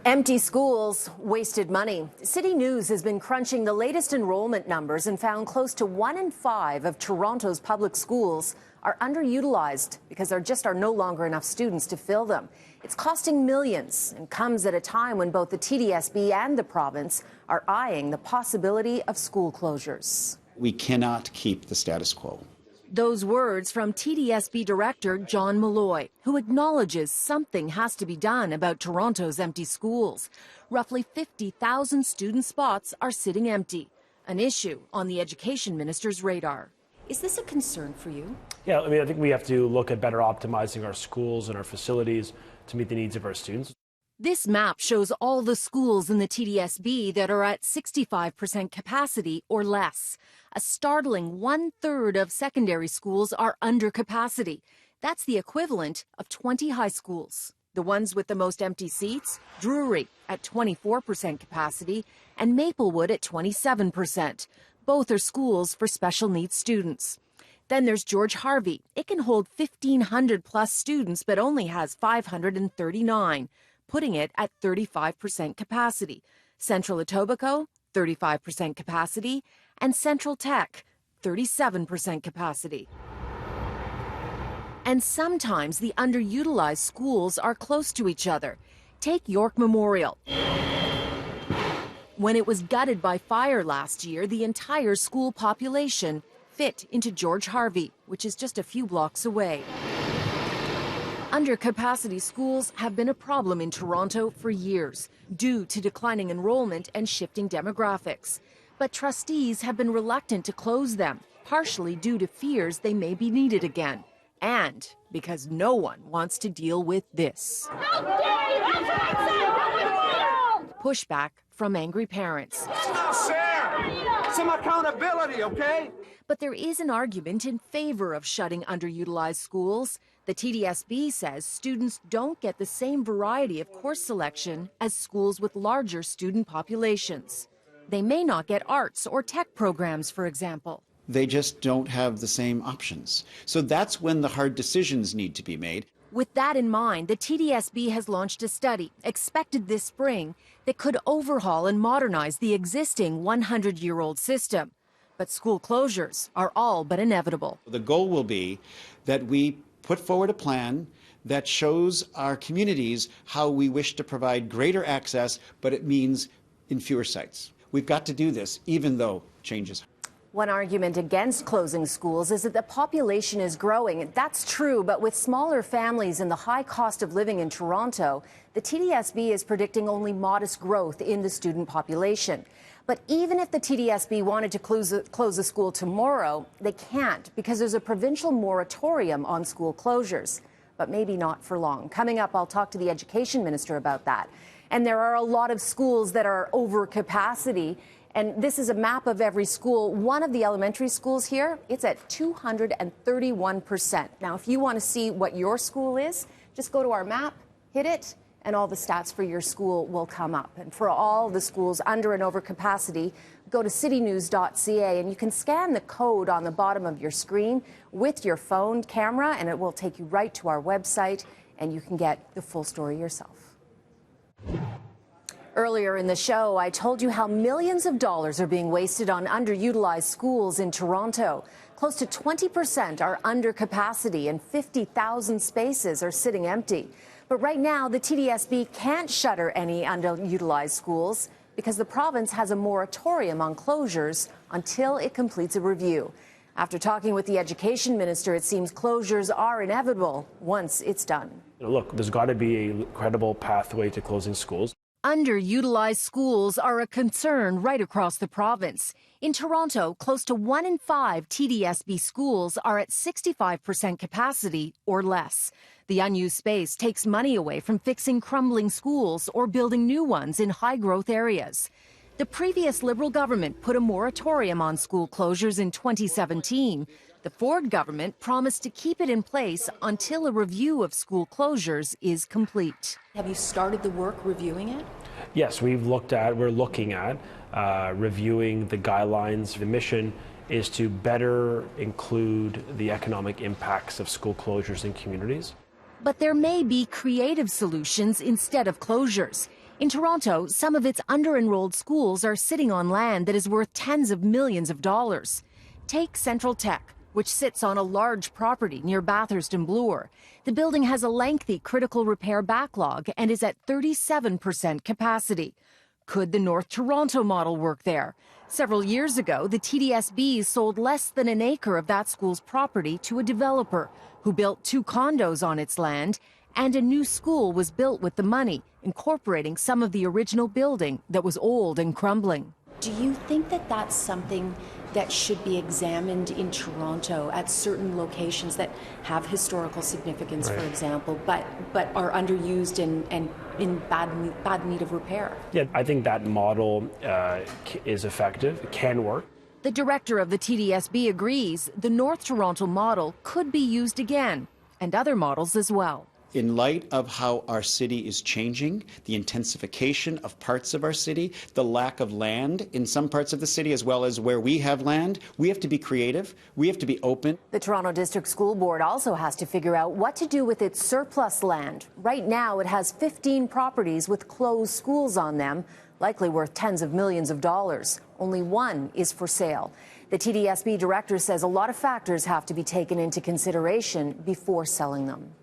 Empty schools, wasted money. CityNews has been crunching the latest enrollment numbers and found close to 1 in 5 of Toronto's public schools are underutilized because there just are no longer enough students to fill them. It's costing millions and comes at a time when both the TDSB and the province are eyeing the possibility of school closures. We cannot keep the status quo. Those words from TDSB Director John Malloy, who acknowledges something has to be done about Toronto's empty schools. Roughly 50,000 student spots are sitting empty, an issue on the Education Minister's radar. Is this a concern for you? Yeah, I think we have to look at better optimizing our schools and our facilities to meet the needs of our students. This map shows all the schools in the TDSB that are at 65% capacity or less. A startling 1/3 of secondary schools are under capacity. That's the equivalent of 20 high schools. The ones with the most empty seats, Drury at 24% capacity and Maplewood at 27%. Both are schools for special needs students. Then there's George Harvey. It can hold 1,500 plus students but only has 539. Putting it at 35% capacity. Central Etobicoke, 35% capacity, and Central Tech, 37% capacity. And sometimes the underutilized schools are close to each other. Take York Memorial. When it was gutted by fire last year, the entire school population fit into George Harvey, which is just a few blocks away. Undercapacity schools have been a problem in Toronto for years due to declining enrollment and shifting demographics. But trustees have been reluctant to close them, partially due to fears they may be needed again, and because no one wants to deal with this. How dare you! That's what I said! Pushback from angry parents. It's not fair! Some accountability, okay? But there is an argument in favor of shutting underutilized schools. The TDSB says students don't get the same variety of course selection as schools with larger student populations. They may not get arts or tech programs, for example. They just don't have the same options. So that's when the hard decisions need to be made. With that in mind, the TDSB has launched a study, expected this spring, that could overhaul and modernize the existing 100-year-old system. But school closures are all but inevitable. The goal will be that we put forward a plan that shows our communities how we wish to provide greater access, but it means in fewer sites. We've got to do this, even though change is hard. One argument against closing schools is that the population is growing. That's true, but with smaller families and the high cost of living in Toronto, the TDSB is predicting only modest growth in the student population. But even if the TDSB wanted to close a school tomorrow, they can't because there's a provincial moratorium on school closures. But maybe not for long. Coming up, I'll talk to the Education Minister about that. And there are a lot of schools that are over capacity. And this is a map of every school. One of the elementary schools here, it's at 231%. Now, if you want to see what your school is, just go to our map, hit it, and all the stats for your school will come up. And for all the schools under and over capacity, go to citynews.ca and you can scan the code on the bottom of your screen with your phone camera, and it will take you right to our website, and you can get the full story yourself. Earlier in the show, I told you how millions of dollars are being wasted on underutilized schools in Toronto. Close to 20% are under capacity and 50,000 spaces are sitting empty. But right now, the TDSB can't shutter any underutilized schools because the province has a moratorium on closures until it completes a review. After talking with the Education Minister, it seems closures are inevitable once it's done. Look, there's got to be a credible pathway to closing schools. Underutilized schools are a concern right across the province. In Toronto, close to 1 in 5 TDSB schools are at 65% capacity or less. The unused space takes money away from fixing crumbling schools or building new ones in high-growth areas. The previous Liberal government put a moratorium on school closures in 2017. The Ford government promised to keep it in place until a review of school closures is complete. Have you started the work reviewing it? Yes, we're looking at reviewing the guidelines. The mission is to better include the economic impacts of school closures in communities. But there may be creative solutions instead of closures. In Toronto, some of its under-enrolled schools are sitting on land that is worth tens of millions of dollars. Take Central Tech, which sits on a large property near Bathurst and Bloor. The building has a lengthy critical repair backlog and is at 37% capacity. Could the North Toronto model work there? Several years ago, the TDSB sold less than an acre of that school's property to a developer who built 2 condos on its land, and a new school was built with the money, incorporating some of the original building that was old and crumbling. Do you think that that's something that should be examined in Toronto at certain locations that have historical significance, for example, but are underused and in bad need of repair? Yeah, I think that model is effective. It can work. The director of the TDSB agrees the North Toronto model could be used again, and other models as well. In light of how our city is changing, the intensification of parts of our city, the lack of land in some parts of the city, as well as where we have land, we have to be creative. We have to be open. The Toronto District School Board also has to figure out what to do with its surplus land. Right now, it has 15 properties with closed schools on them, likely worth tens of millions of dollars. Only one is for sale. The TDSB director says a lot of factors have to be taken into consideration before selling them.